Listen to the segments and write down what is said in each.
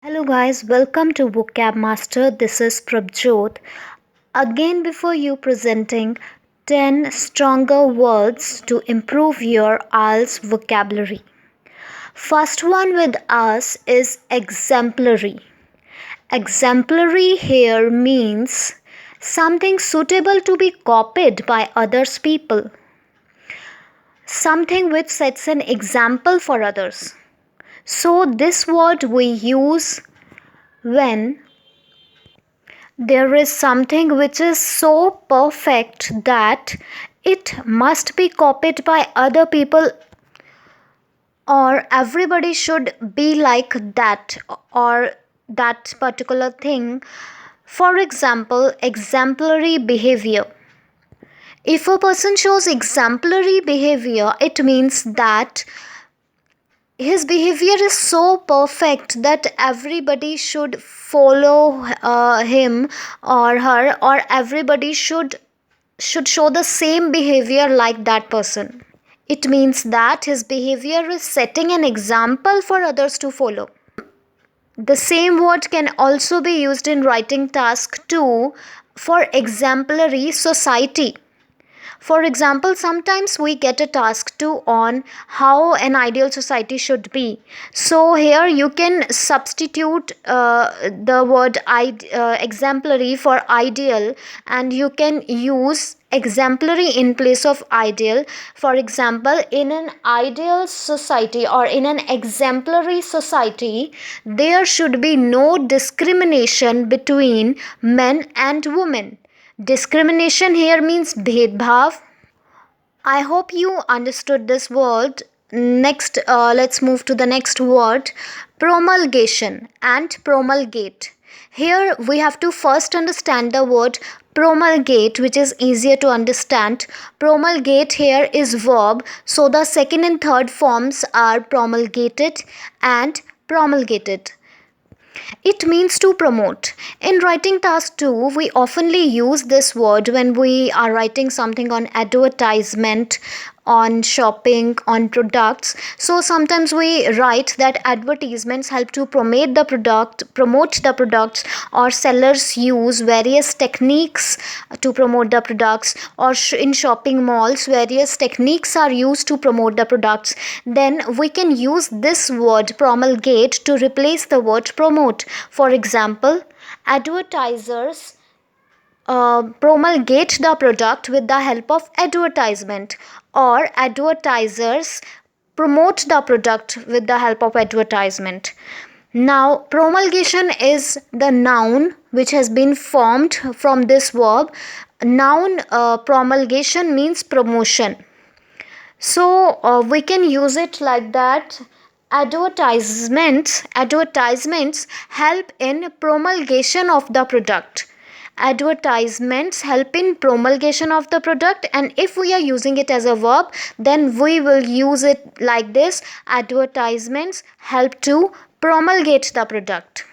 Hello guys, welcome to Vocab Master. This is Prabjot. Again before you presenting 10 stronger words to improve your Ielts vocabulary. First one with us is exemplary. Exemplary here means something suitable to be copied by others people. Something which sets an example for others. So this word we use when there is something which is so perfect that it must be copied by other people, or everybody should be like that or that particular thing. For example, exemplary behavior. If a person shows exemplary behavior, it means that his behavior is so perfect that everybody should follow him or her, or everybody should show the same behavior like that person. It means that his behavior is setting an example for others to follow. The same word can also be used in writing task 2 for exemplary society. For example, sometimes we get a task 2 on how an ideal society should be. So here you can substitute the word exemplary for ideal, and you can use exemplary in place of ideal. For example, in an ideal society or in an exemplary society, there should be no discrimination between men and women. Discrimination here means bhedbhav. I hope you understood this word. Next, let's move to the next word, promulgation and promulgate. Here we have to first understand the word promulgate, which is easier to understand. Promulgate here is verb, so the second and third forms are promulgated and promulgated. It means to promote. In writing task 2, we oftenly use this word when we are writing something on advertisement, on shopping, on products. So sometimes we write that advertisements help to promote the products, or sellers use various techniques to promote the products, or in shopping malls various techniques are used to promote the products. Then we can use this word promulgate to replace the word promote. For example, advertisers promulgate the product with the help of advertisement, or advertisers promote the product with the help of advertisement. Now, promulgation is the noun which has been formed from this verb. Noun promulgation means promotion. So we can use it like that. Advertisements help in promulgation of the product. Advertisements help in promulgation of the product, and if we are using it as a verb, then we will use it like this: advertisements help to promulgate the product.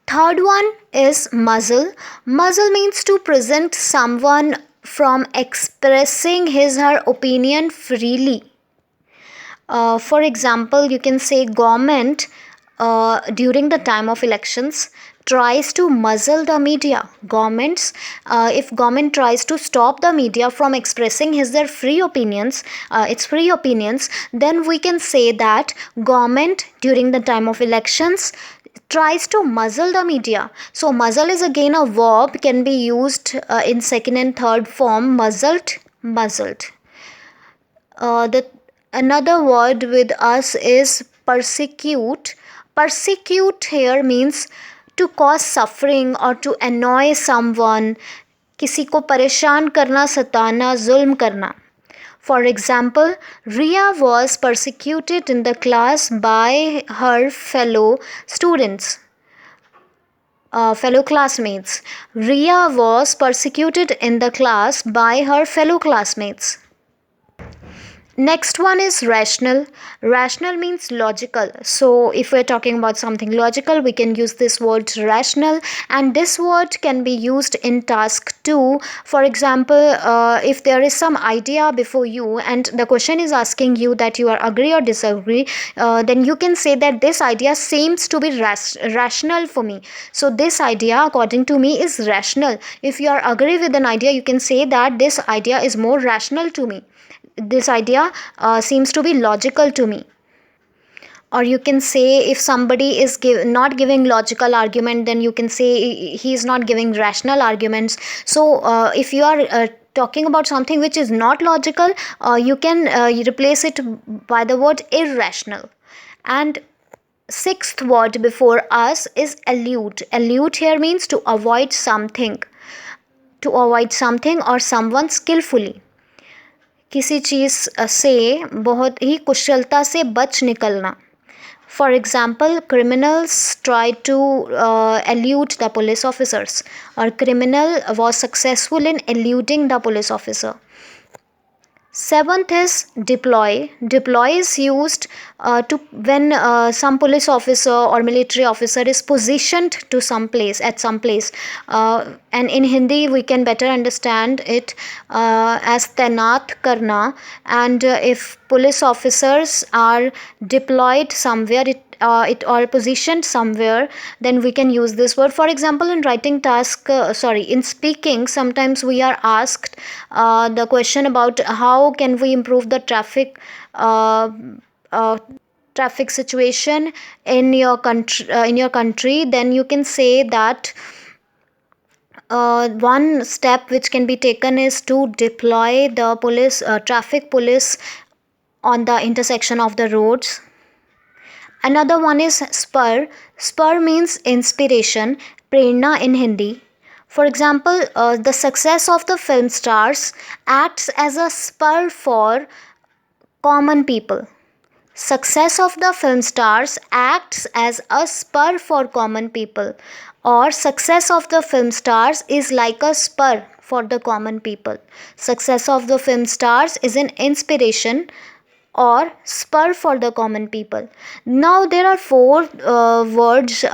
Third one is muzzle. Muzzle means to prevent someone from expressing his or her opinion freely. For example, you can say government during the time of elections tries to muzzle the media. If government tries to stop the media from expressing its free opinions, then we can say that government during the time of elections tries to muzzle the media. So muzzle is again a verb, can be used in second and third form, muzzled. Another word with us is persecute. Persecute here means to cause suffering or to annoy someone. किसी को परेशान करना, सताना, जुल्म करना. For example, Ria was persecuted in the class by her fellow classmates. Ria was persecuted in the class by her fellow classmates. Next one is rational. Rational means logical. So if we're talking about something logical, we can use this word rational, and this word can be used in task 2. For example, if there is some idea before you and the question is asking you that you are agree or disagree, then you can say that this idea seems to be rational for me. So this idea according to me is rational. If you are agree with an idea, you can say that this idea is more rational to me. This idea seems to be logical to me. Or you can say if somebody is not giving logical argument, then you can say he is not giving rational arguments. So if you are talking about something which is not logical, you can replace it by the word irrational. And sixth word before us is elude. Elude here means to avoid something, or someone skillfully. किसी चीज़ से बहुत ही कुशलता से बच निकलना. For example, criminals tried to elude the police officers, or criminal was successful in eluding the police officer. Seventh is deploy. Deploy is used to when some police officer or military officer is positioned to some place, at some place, and in Hindi we can better understand it as tainat karna. And if police officers are deployed somewhere, it or positioned somewhere, then we can use this word. For example, in writing task, in speaking, sometimes we are asked the question about how can we improve the traffic situation in your country. Then you can say that one step which can be taken is to deploy the traffic police on the intersection of the roads. Another one is spur. Spur means inspiration, prerna in Hindi. For example, the success of the film stars acts as a spur for common people. Success of the film stars acts as a spur for common people, or success of the film stars is like a spur for the common people. Success of the film stars is an inspiration or spur for the common people. Now there are four words.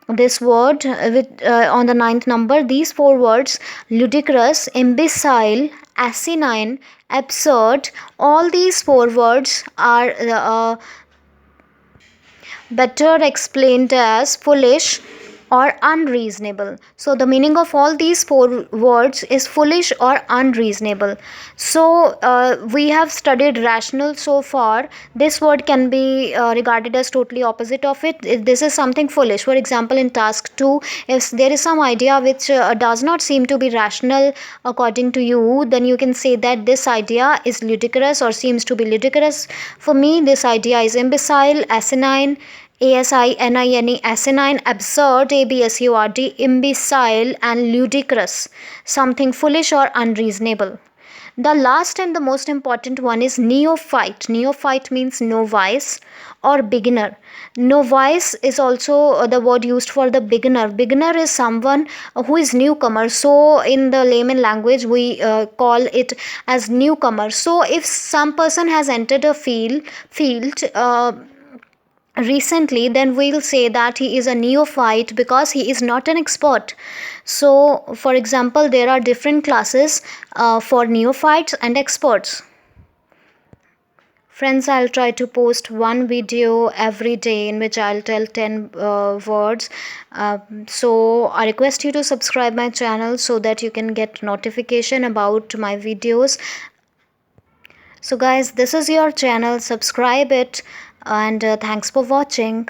This word on the 9th number, these four words: ludicrous, imbecile, asinine, absurd. All these four words are better explained as foolish or unreasonable. So the meaning of all these four words is foolish or unreasonable. So we have studied rational so far. This word can be regarded as totally opposite of it. If this is something foolish. For example, in task 2, if there is some idea which does not seem to be rational according to you, then you can say that this idea is ludicrous or seems to be ludicrous. For me, this idea is imbecile, asinine, ASININE, asinine, absurd, ABSURD, imbecile, and ludicrous, something foolish or unreasonable. The last and the most important one is neophyte. Neophyte means novice or beginner. Novice is also the word used for the beginner. Beginner is someone who is newcomer. So in the layman language, we call it as newcomer. So if some person has entered a field recently, then we'll say that he is a neophyte because he is not an expert. So for example, there are different classes for neophytes and experts. Friends, I'll try to post one video every day in which I'll tell 10 words. So I request you to subscribe my channel so that you can get notification about my videos. So guys, this is your channel. Subscribe it, and thanks for watching.